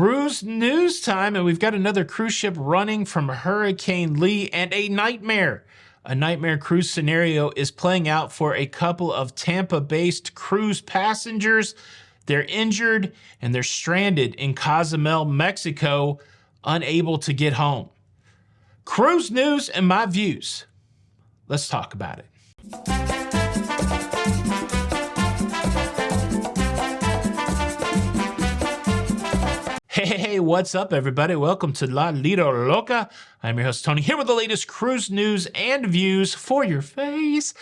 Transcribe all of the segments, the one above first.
Cruise news time, and we've got another cruise ship running from Hurricane Lee, and a nightmare cruise scenario is playing out for a couple of Tampa-based cruise passengers. They're injured and they're stranded in Cozumel, Mexico, unable to get home. Cruise news and my views. Let's talk about it. Hey, what's up, everybody? Welcome to La Lido Loca. I'm your host, Tony, here with the latest cruise news and views for your face.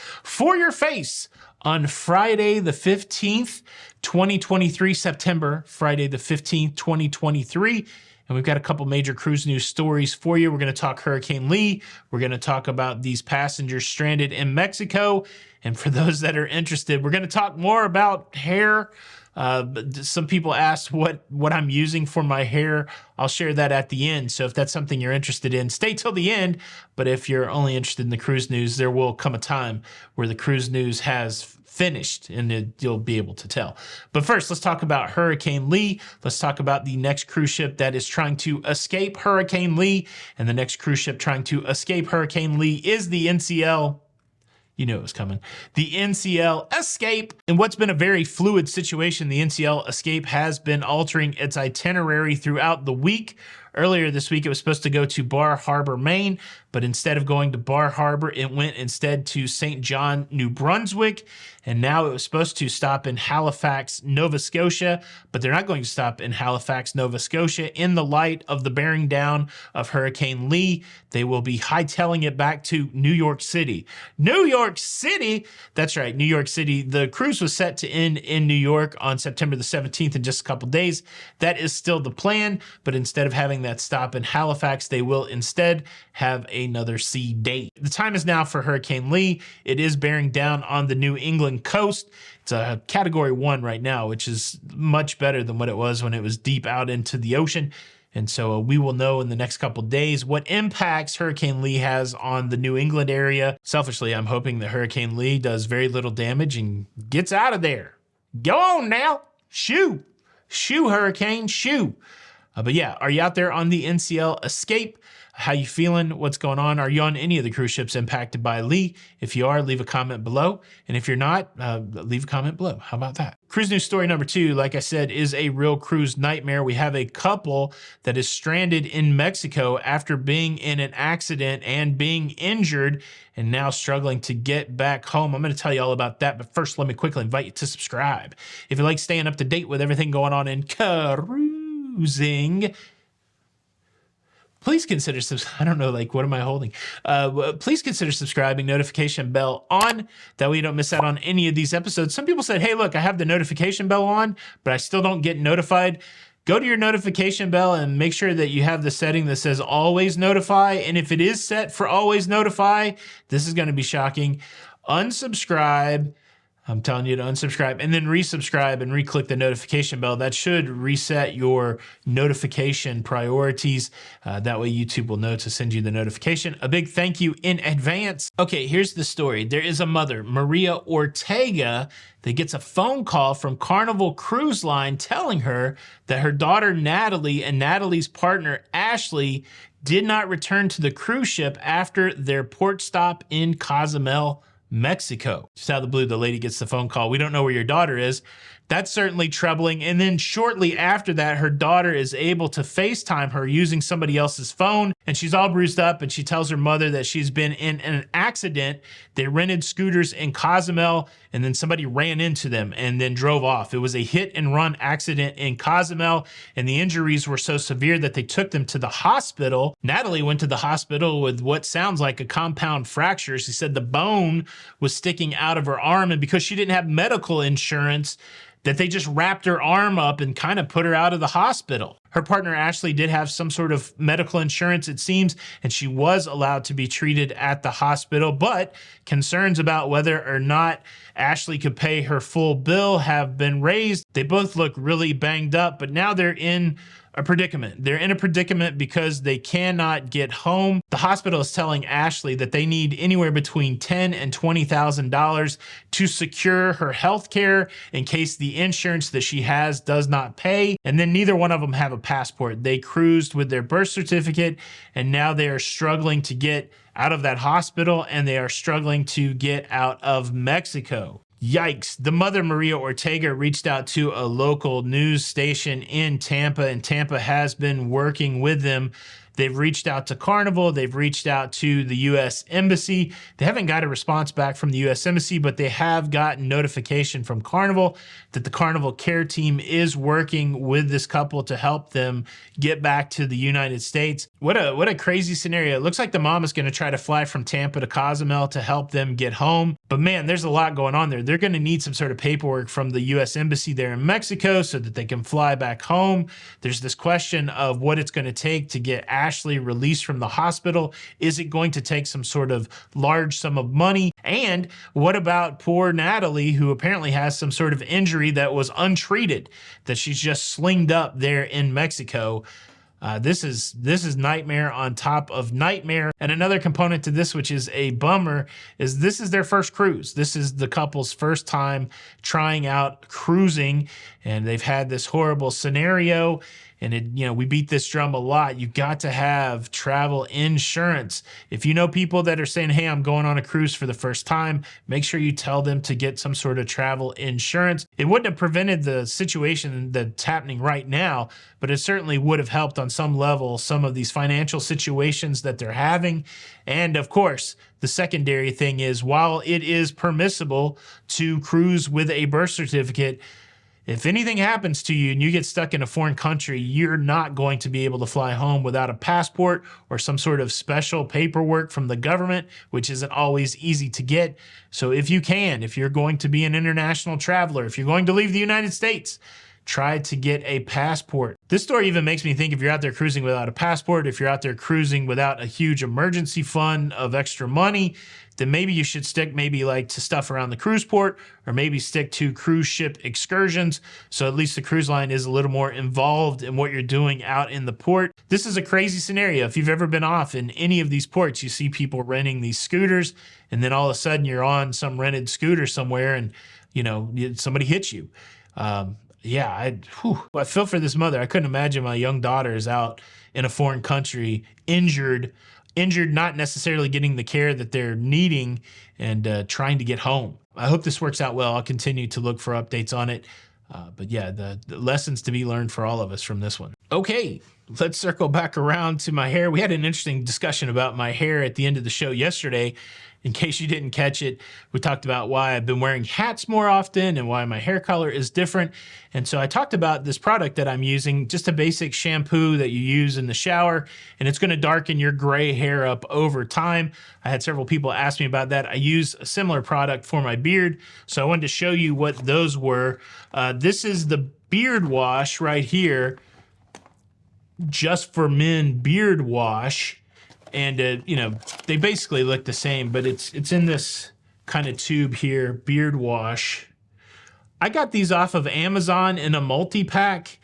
On Friday the 15th, 2023, September, Friday the 15th, 2023. And we've got a couple major cruise news stories for you. We're going to talk Hurricane Lee. We're going to talk about these passengers stranded in Mexico. And for those that are interested, we're going to talk more about hair. Some people asked what I'm using for my hair. I'll share that at the end. So if that's something you're interested in, stay till the end. But if you're only interested in the cruise news, there will come a time where the cruise news has finished and you'll be able to tell. But first, let's talk about Hurricane Lee. Let's talk about the next cruise ship that is trying to escape Hurricane Lee. And the next cruise ship trying to escape Hurricane Lee is the NCL. You knew it was coming. The NCL Escape. In what's been a very fluid situation, the NCL Escape has been altering its itinerary throughout the week. Earlier this week, it was supposed to go to Bar Harbor, Maine, but instead of going to Bar Harbor, it went instead to St. John, New Brunswick. And now it was supposed to stop in Halifax, Nova Scotia, but they're not going to stop in Halifax, Nova Scotia. In the light of the bearing down of Hurricane Lee, they will be hightailing it back to New York City. New York City? That's right, New York City. The cruise was set to end in New York on September the 17th in just a couple days. That is still the plan, but instead of having that stop in Halifax, they will instead have another sea date. The time is now for Hurricane Lee. It is bearing down on the New England coast. It's a category 1 right now, which is much better than what it was when it was deep out into the ocean. And so we will know in the next couple days what impacts Hurricane Lee has on the New England area. Selfishly, I'm hoping that Hurricane Lee does very little damage and gets out of there. Go on now. Shoo, Hurricane, shoo. But yeah, are you out there on the NCL Escape? How you feeling? What's going on? Are you on any of the cruise ships impacted by Lee? If you are, leave a comment below. And if you're not, leave a comment below. How about that? Cruise news story number 2, like I said, is a real cruise nightmare. We have a couple that is stranded in Mexico after being in an accident and being injured and now struggling to get back home. I'm going to tell you all about that. But first, let me quickly invite you to subscribe. If you like staying up to date with everything going on in cruising, please consider I don't know, like, what am I holding? Please consider subscribing, notification bell on. That way you don't miss out on any of these episodes. Some people said, hey, look, I have the notification bell on, but I still don't get notified. Go to your notification bell and make sure that you have the setting that says always notify. And if it is set for always notify, this is going to be shocking. Unsubscribe. I'm telling you to unsubscribe and then resubscribe and re-click the notification bell. That should reset your notification priorities. That way YouTube will know to send you the notification. A big thank you in advance. Okay, here's the story. There is a mother, Maria Ortega, that gets a phone call from Carnival Cruise Line telling her that her daughter Natalie and Natalie's partner Ashley did not return to the cruise ship after their port stop in Cozumel, Mexico. Just out of the blue, the lady gets the phone call. We don't know where your daughter is. That's certainly troubling. And then shortly after that, her daughter is able to FaceTime her using somebody else's phone. And she's all bruised up and she tells her mother that she's been in an accident. They rented scooters in Cozumel and then somebody ran into them and then drove off. It was a hit and run accident in Cozumel and the injuries were so severe that they took them to the hospital. Natalie went to the hospital with what sounds like a compound fracture. She said the bone was sticking out of her arm, and because she didn't have medical insurance, that they just wrapped her arm up and kind of put her out of the hospital. Her partner Ashley did have some sort of medical insurance, it seems, and she was allowed to be treated at the hospital, but concerns about whether or not Ashley could pay her full bill have been raised. They both look really banged up, but now they're in a predicament. They're in a predicament because they cannot get home. The hospital is telling Ashley that they need anywhere between $10,000 and $20,000 to secure her health care in case the insurance that she has does not pay. And then neither one of them have a passport. They cruised with their birth certificate, and now they are struggling to get out of that hospital, and they are struggling to get out of Mexico. Yikes. The mother, Maria Ortega, reached out to a local news station in Tampa, and Tampa has been working with them. They've reached out to Carnival. They've reached out to the U.S. Embassy. They haven't got a response back from the U.S. Embassy, but they have gotten notification from Carnival that the Carnival care team is working with this couple to help them get back to the United States. What a crazy scenario. It looks like the mom is going to try to fly from Tampa to Cozumel to help them get home. But man, there's a lot going on there. They're going to need some sort of paperwork from the U.S. Embassy there in Mexico so that they can fly back home. There's this question of what it's going to take to get Ashley released from the hospital. Is it going to take some sort of large sum of money? And what about poor Natalie, who apparently has some sort of injury that was untreated, that she's just slinged up there in Mexico? This is nightmare on top of nightmare. And another component to this, which is a bummer, is this is their first cruise. This is the couple's first time trying out cruising, and they've had this horrible scenario. And we beat this drum a lot. You got to have travel insurance. If you know people that are saying, hey, I'm going on a cruise for the first time, make sure you tell them to get some sort of travel insurance. It wouldn't have prevented the situation that's happening right now, but it certainly would have helped on some level some of these financial situations that they're having. And of course, the secondary thing is, while it is permissible to cruise with a birth certificate, if anything happens to you and you get stuck in a foreign country, you're not going to be able to fly home without a passport or some sort of special paperwork from the government, which isn't always easy to get. So if you're going to be an international traveler, if you're going to leave the United States, try to get a passport. This story even makes me think, if you're out there cruising without a passport, if you're out there cruising without a huge emergency fund of extra money, then maybe you should stick to stuff around the cruise port, or maybe stick to cruise ship excursions. So at least the cruise line is a little more involved in what you're doing out in the port. This is a crazy scenario. If you've ever been off in any of these ports, you see people renting these scooters, and then all of a sudden you're on some rented scooter somewhere and, somebody hits you. I feel for this mother. I couldn't imagine my young daughter is out in a foreign country, injured, not necessarily getting the care that they're needing, and trying to get home. I hope this works out well. I'll continue to look for updates on it. The lessons to be learned for all of us from this one. Okay, let's circle back around to my hair. We had an interesting discussion about my hair at the end of the show yesterday. In case you didn't catch it, we talked about why I've been wearing hats more often and why my hair color is different. And so I talked about this product that I'm using, just a basic shampoo that you use in the shower, and it's going to darken your gray hair up over time. I had several people ask me about that. I use a similar product for my beard, so I wanted to show you what those were. This is the beard wash right here, Just for Men beard wash. And, they basically look the same, but it's in this kind of tube here, beard wash. I got these off of Amazon in a multi-pack,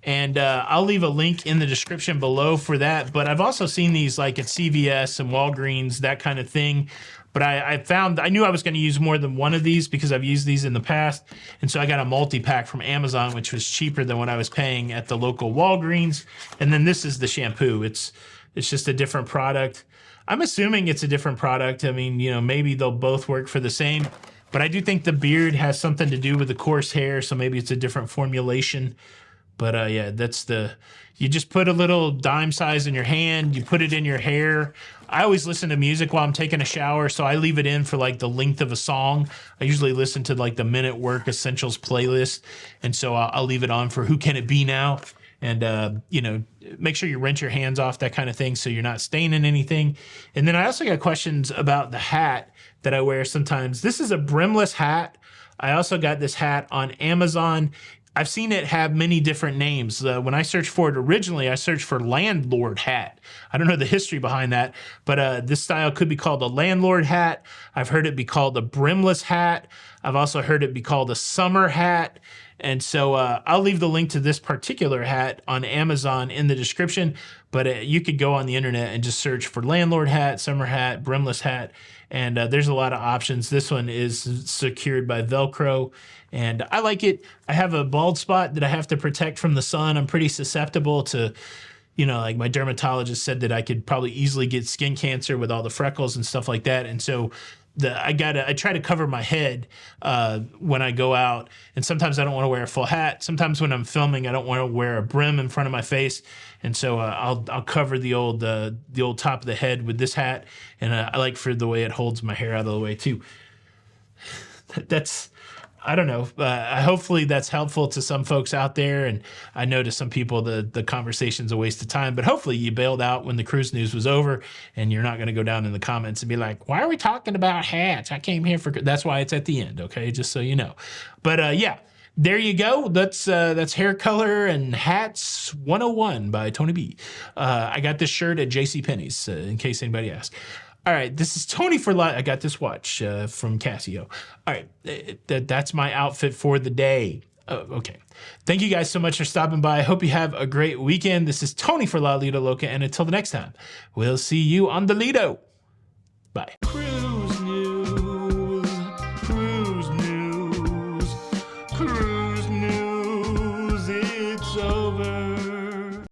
and I'll leave a link in the description below for that. But I've also seen these like at CVS and Walgreens, that kind of thing. But I knew I was going to use more than one of these because I've used these in the past. And so I got a multi-pack from Amazon, which was cheaper than what I was paying at the local Walgreens. And then this is the shampoo. It's just a different product. I'm assuming it's a different product. I mean, maybe they'll both work for the same, but I do think the beard has something to do with the coarse hair, so maybe it's a different formulation. But you just put a little dime size in your hand, you put it in your hair. I always listen to music while I'm taking a shower, so I leave it in for the length of a song. I usually listen to the Minute Work Essentials playlist, and so I'll leave it on for Who Can It Be Now? And, make sure you rinse your hands off, that kind of thing, so you're not staining anything. And then I also got questions about the hat that I wear sometimes. This is a brimless hat. I also got this hat on Amazon. I've seen it have many different names. When I searched for it originally, I searched for landlord hat. I don't know the history behind that, but this style could be called a landlord hat. I've heard it be called a brimless hat. I've also heard it be called a summer hat. And so I'll leave the link to this particular hat on Amazon in the description, but you could go on the internet and just search for landlord hat, summer hat, brimless hat, and there's a lot of options. This one is secured by Velcro, and I like it. I have a bald spot that I have to protect from the sun. I'm pretty susceptible to, like my dermatologist said that I could probably easily get skin cancer with all the freckles and stuff like that. And so I try to cover my head when I go out, and sometimes I don't want to wear a full hat. Sometimes when I'm filming, I don't want to wear a brim in front of my face, and so I'll cover the old top of the head with this hat, and I like for the way it holds my hair out of the way too. I don't know. Hopefully that's helpful to some folks out there. And I know to some people the conversation's a waste of time, but hopefully you bailed out when the cruise news was over and you're not going to go down in the comments and be like, why are we talking about hats? I came here for, that's why it's at the end. Okay. Just so you know. But yeah, there you go. That's Hair Color and Hats 101 by Tony B. I got this shirt at JCPenney's in case anybody asks. All right, this is Tony for Life. I got this watch from Casio. All right, that's my outfit for the day. Okay. Thank you guys so much for stopping by. I hope you have a great weekend. This is Tony for La Lido Loca, and until the next time, we'll see you on the Lido. Bye. Cruise news, cruise news, cruise news, it's over.